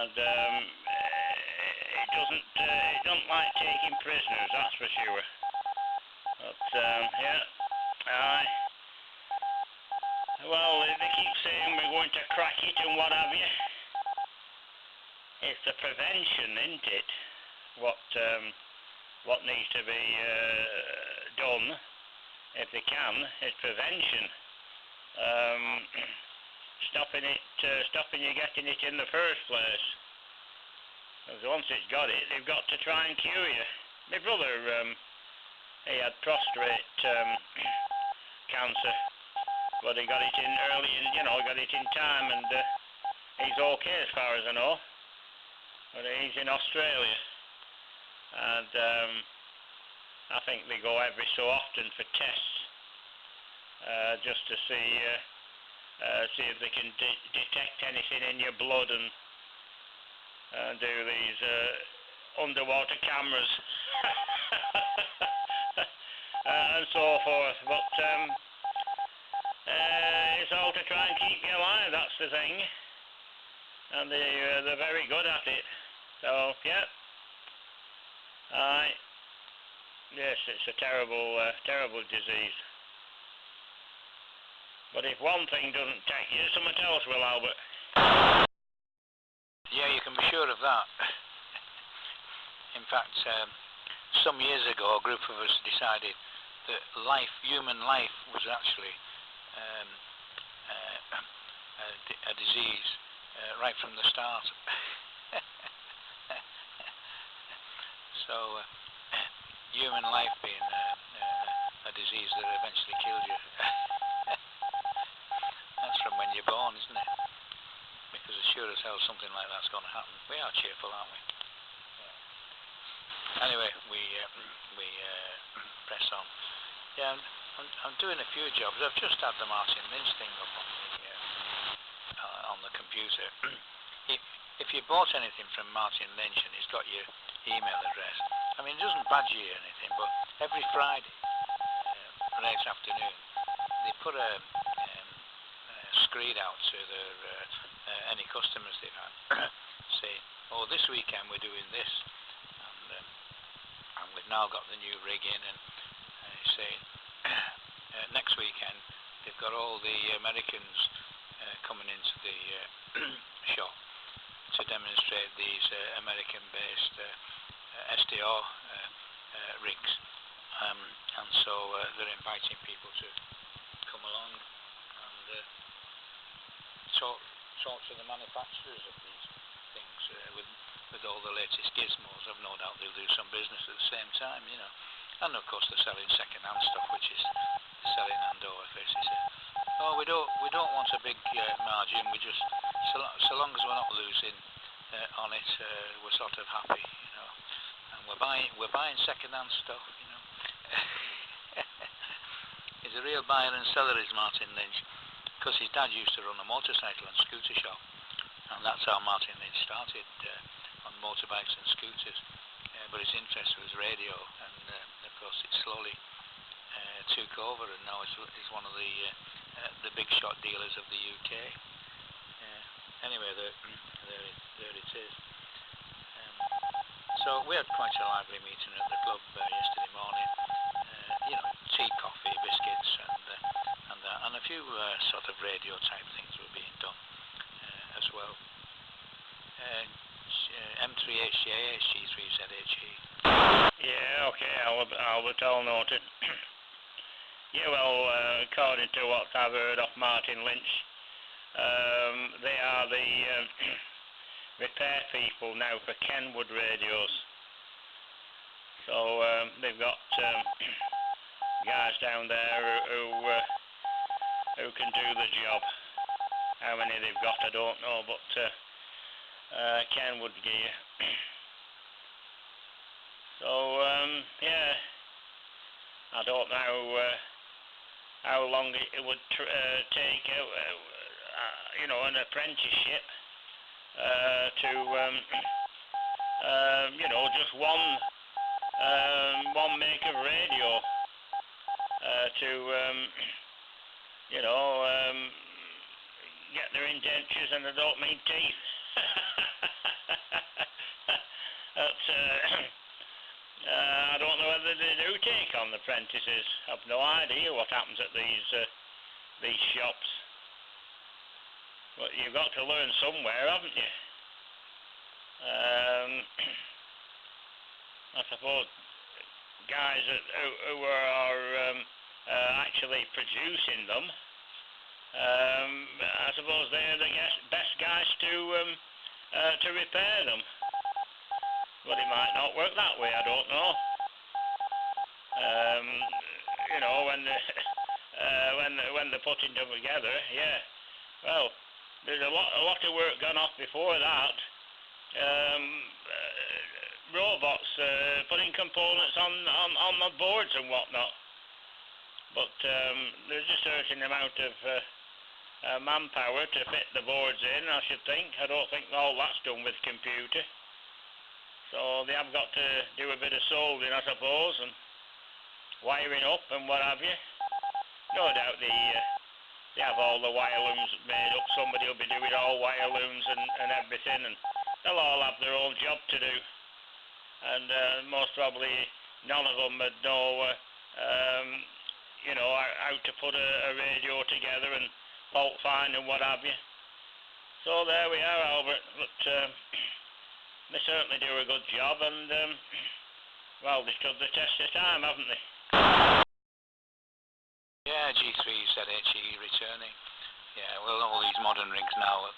and it doesn't like taking prisoners, that's for sure. But yeah, aye. Well, they keep saying we're going to crack it and what have you. It's the prevention, isn't it? What needs to be done, if they can, is prevention. Stopping you getting it in the first place. Because once it's got it, they've got to try and cure you. My brother, he had prostate cancer, but he got it in early, got it in time, and he's okay as far as I know. But he's in Australia, and I think they go every so often for tests, just to see if they can detect anything in your blood and do these underwater cameras and so forth. But it's all to try and keep you alive, that's the thing, and they're very good at it. So yeah, aye, yes, it's a terrible disease. But if one thing doesn't take you, something else will, Albert. Yeah, you can be sure of that. In fact, some years ago, a group of us decided that human life, was actually a disease right from the start. So, human life being a disease that eventually kills you. That's from when you're born, isn't it? Because as sure as hell something like that's going to happen. We are cheerful, aren't we? Yeah. Anyway, we press on. Yeah, I'm doing a few jobs. I've just had the Martin Lynch thing up on the computer. If you bought anything from Martin Lynch and he's got your email address, I mean, it doesn't badge you or anything, but every Friday, late afternoon, they put a screed out to their any customers they've had, saying, oh, this weekend we're doing this, and we've now got the new rig in, and saying next weekend they've got all the Americans coming into the shop to demonstrate these American-based SDR rigs, and so they're inviting people to come along and talk to the manufacturers of these things with all the latest gizmos. I've no doubt they'll do some business at the same time, and of course they're selling second-hand stuff, which is selling hand over fist. He said, oh, we don't want a big margin. We just so long as we're not losing on it, we're sort of happy, and we're buying second-hand stuff, He's a real buyer and seller, is Martin Lynch, because his dad used to run a motorcycle and scooter shop, and that's how Martin Lynch started, on motorbikes and scooters. But his interest was radio, and of course it slowly took over, and now he's one of the big shot dealers of the UK. Anyway, there it is. So we had quite a lively meeting at the club yesterday morning. Tea, coffee, biscuits, and that, and a few sort of radio type things were being done as well. M3HJ, HG3ZHE. Yeah, okay, Albert, all noted. Yeah, well, according to what I've heard of Martin Lynch, they are the repair people now for Kenwood radios. So they've got guys down there who can do the job. How many they've got, I don't know, but Kenwood gear. So yeah, I don't know how long it would take, an apprenticeship to just one make of radio to get their indentures, and I don't mean teeth. But I don't know whether they do take on the apprentices. I've no idea what happens at these shops. But you've got to learn somewhere, haven't you? I suppose guys who are actually producing them, I suppose they're the best guys to repair them. But it might not work that way, I don't know. You know, when they're putting them together, yeah. Well, there's a lot of work gone off before that. Robots putting components on the boards and whatnot. But there's a certain amount of manpower to fit the boards in, I should think. I don't think all that's done with computer. So they have got to do a bit of soldering, I suppose, and wiring up and what have you. No doubt they have all the wire looms made up. Somebody will be doing all wire looms and everything, and they'll all have their own job to do. And most probably none of them would know, you know, how to put a radio together and fault find and what have you. So there we are, Albert. But they certainly do a good job, and well, they stood the test of time, haven't they? Yeah, G3 ZHE returning. Yeah, well, all these modern rigs now,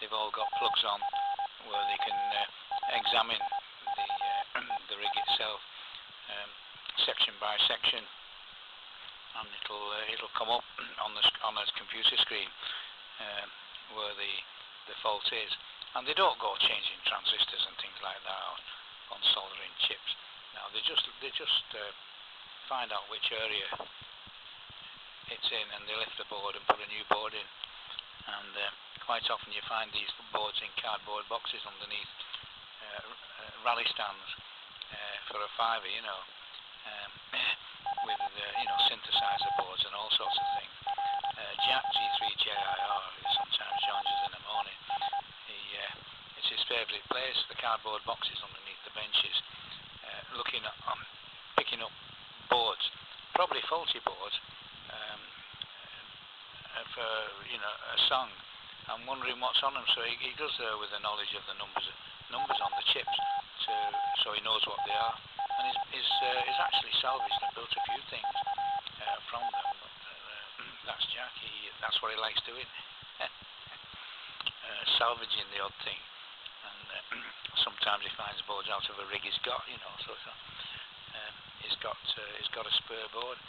they've all got plugs on where they can examine the rig itself, section by section, and it'll come up on a computer screen where the fault is. And they don't go changing transistors and things like that on soldering chips. Now they just find out which area it's in, and they lift the board and put a new board in. And quite often you find these boards in cardboard boxes underneath rally stands for a fiver, you know, with you know, synthesizer boards and all sorts of things. Jack G3JIR, who sometimes joins us in the morning, it's his favourite place, the cardboard boxes underneath the benches, looking at picking up boards, probably faulty boards, for, you know, a song. I'm wondering what's on them, so he goes there with the knowledge of the numbers on the chips, so he knows what they are, and he's actually salvaged and built a few things from them. But that's Jack. That's what he likes doing, salvaging the odd thing. And sometimes he finds boards out of a rig he's got, you know. So he's got a spare board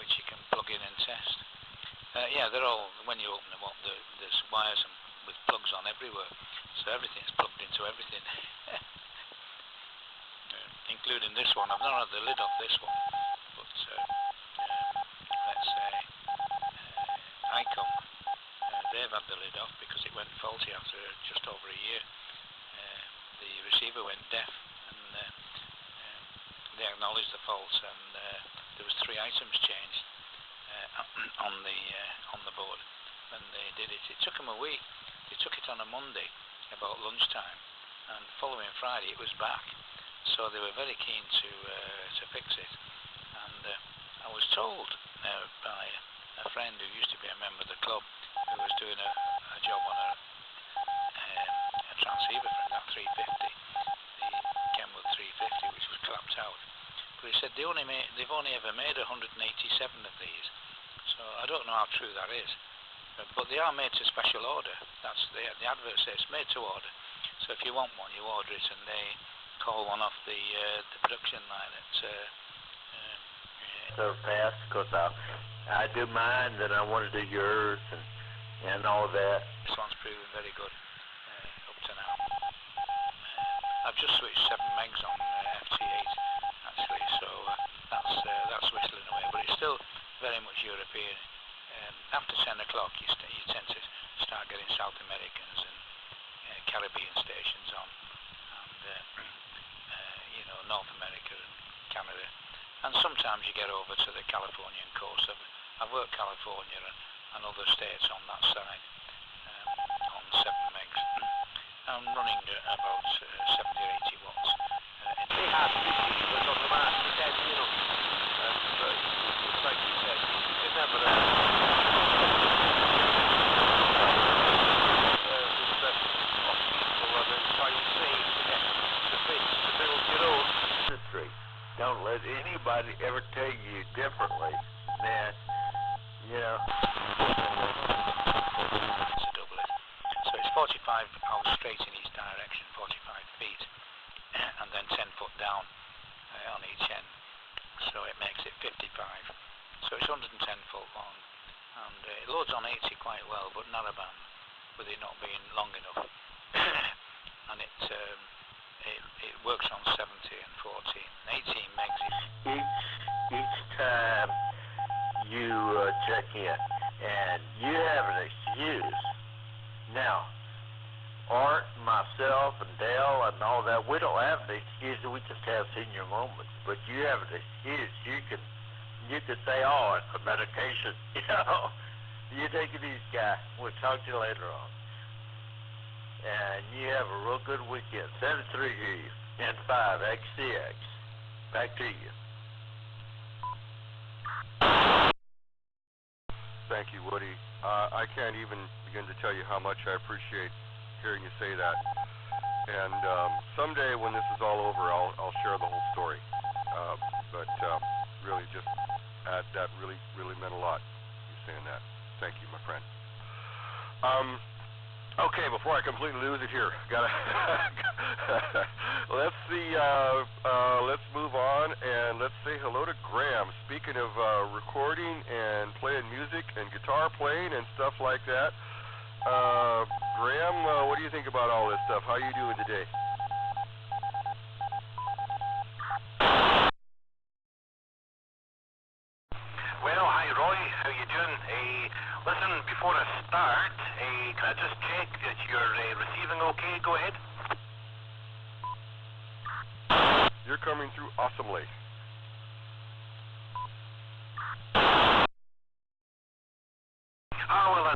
which you can plug in and test. Yeah, they're all, when you open them up, there's wires with plugs on everywhere, so everything's plugged into everything, including this one. I've not had the lid off this one, but let's say HAMham, they've had the lid off because it went faulty after just over a year. The receiver went deaf, and they acknowledged the fault, and there was 3 items changed on the board, and they did it. It took them a week. They took it on a Monday about lunchtime, and the following Friday it was back. So they were very keen to fix it. And I was told by a friend who used to be a member of the club, who was doing a job on a transceiver from that 350, the Kenwood 350, which was clapped out. But he said they've only ever made 187 of these. So I don't know how true that is, but they are made to special order. That's the advert says made to order. So if you want one, you order it, and they call one off the production line at. So fast, because I do mine, then I want to do yours, and all that. This one's proven very good up to now. I've just switched 7 megs on FT8 actually, so that's whistling away, but it's still very much European. After 10 o'clock you tend to start getting South Americans and Caribbean stations on, and you know, North America and Canada, and sometimes you get over to the Californian coast. I've worked California and other states on that side on 7 megs, I'm running about 70 or 80 watts. They have to but on the mark, it has, you know, it's like you said, it's never to build your own industry. Don't let anybody ever tell you differently, man. You know. It's a double it. So it's 45 out straight in each direction, 45 feet, and then 10 foot down on each end. So it makes it 55. So it's 110 foot long, and it loads on 80 quite well, but narrowband, with it not being long enough. And it works on 70 and 14, and 18 megs. Each time you check in, and you have an excuse. Now, Art, myself, and Dale, and all that, we don't have an excuse. We just have senior moments. But you have an excuse. You can say, "Oh, it's the medication." You know, you take it easy, guy. We'll talk to you later on. And you have a real good weekend. 7-3 here, and 5 XCX. Back to you. Thank you, Woody. I can't even begin to tell you how much I appreciate hearing you say that. And someday when this is all over, I'll share the whole story. But really, just that really meant a lot. You saying that. Thank you, my friend. Okay, before I completely lose it here, gotta let's see. Let's move on and let's say hello to Graham. Speaking of recording and playing music and guitar playing and stuff like that, Graham, what do you think about all this stuff? How are you doing today? Well, hi Roy, how you doing? Listen, before I start, can I just check that you're receiving okay? Go ahead. You're coming through awesomely. Ah, well,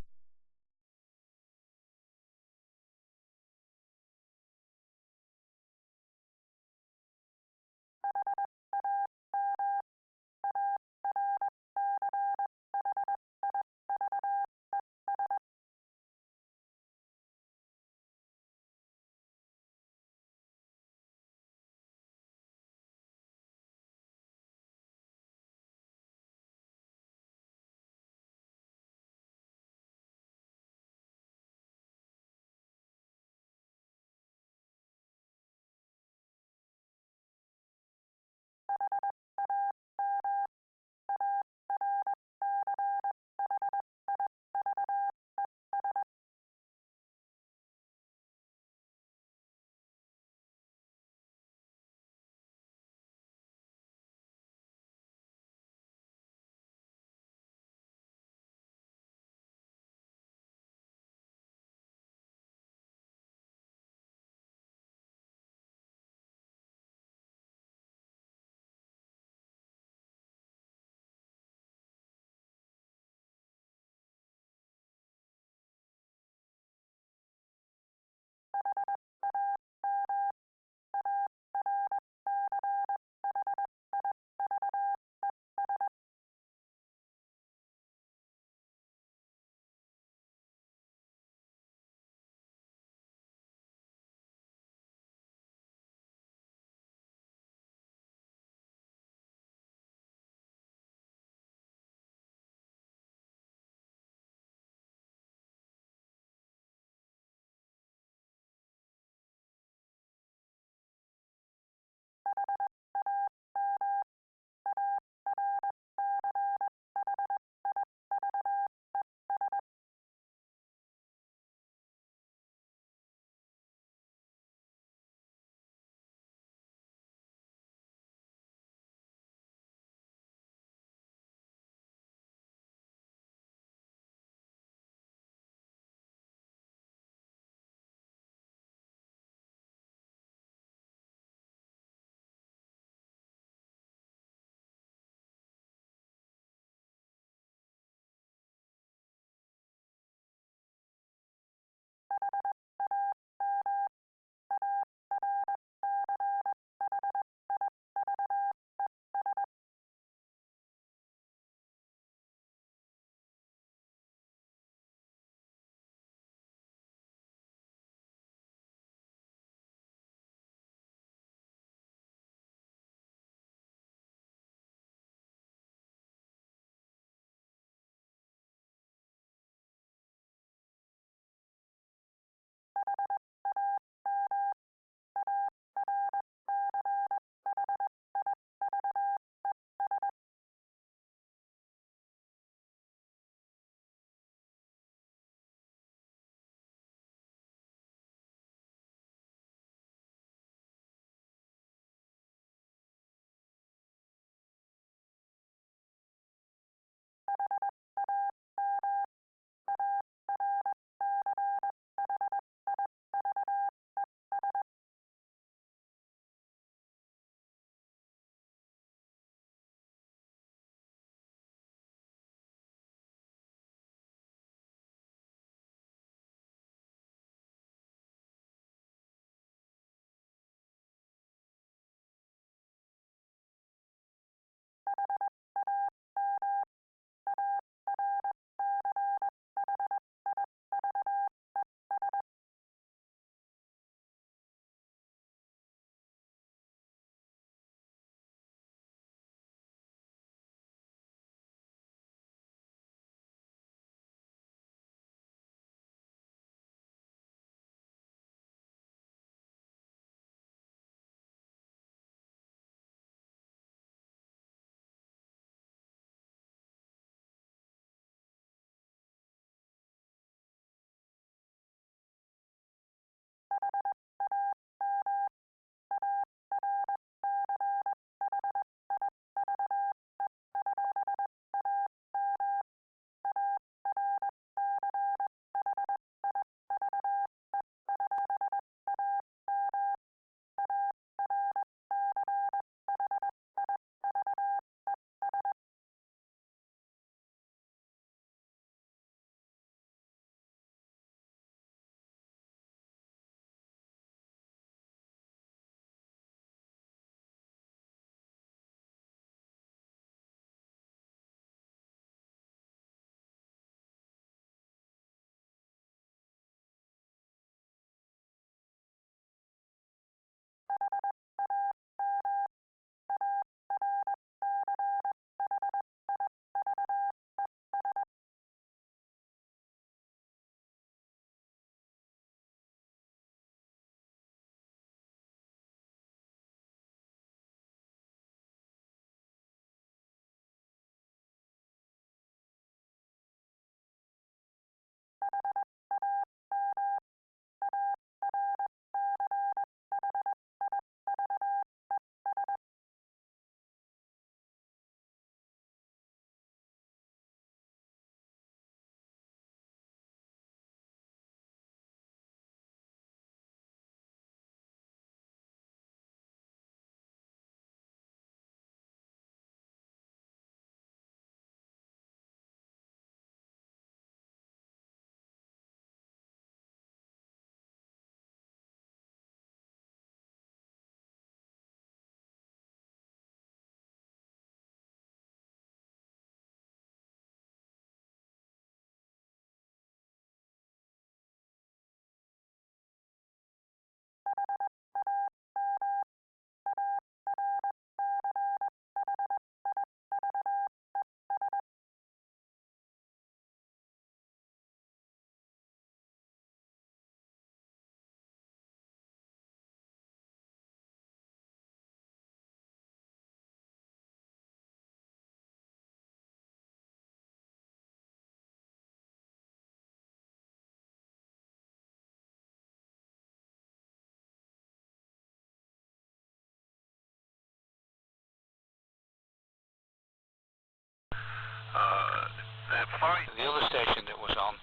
fine. The other station that was on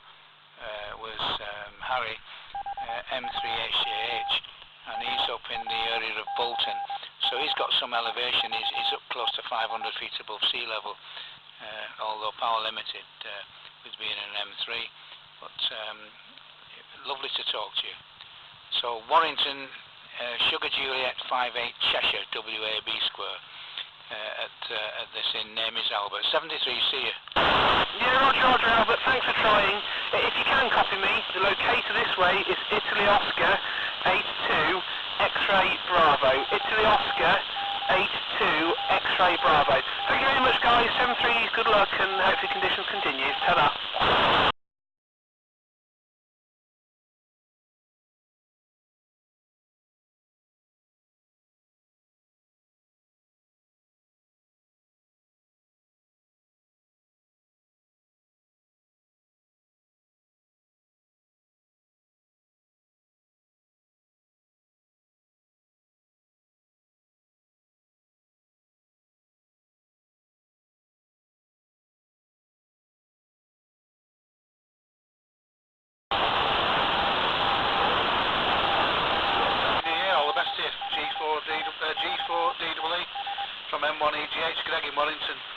was Harry, M3HJH, and he's up in the area of Bolton. So he's got some elevation. He's up close to 500 feet above sea level, although power limited with being an M3. But lovely to talk to you. So Warrington, Sugar Juliet 58 Cheshire, WAB square. At this in name is Albert. 73, see you. Yeah, Roger Albert, thanks for trying. If you can copy me, the locator this way is Italy Oscar 82 X-ray Bravo. Italy Oscar 82 X-ray Bravo. Thank you very much guys, 73's good luck and hopefully conditions continue. Ta-da. G4DEE from M1EGH, Greg in Warrington.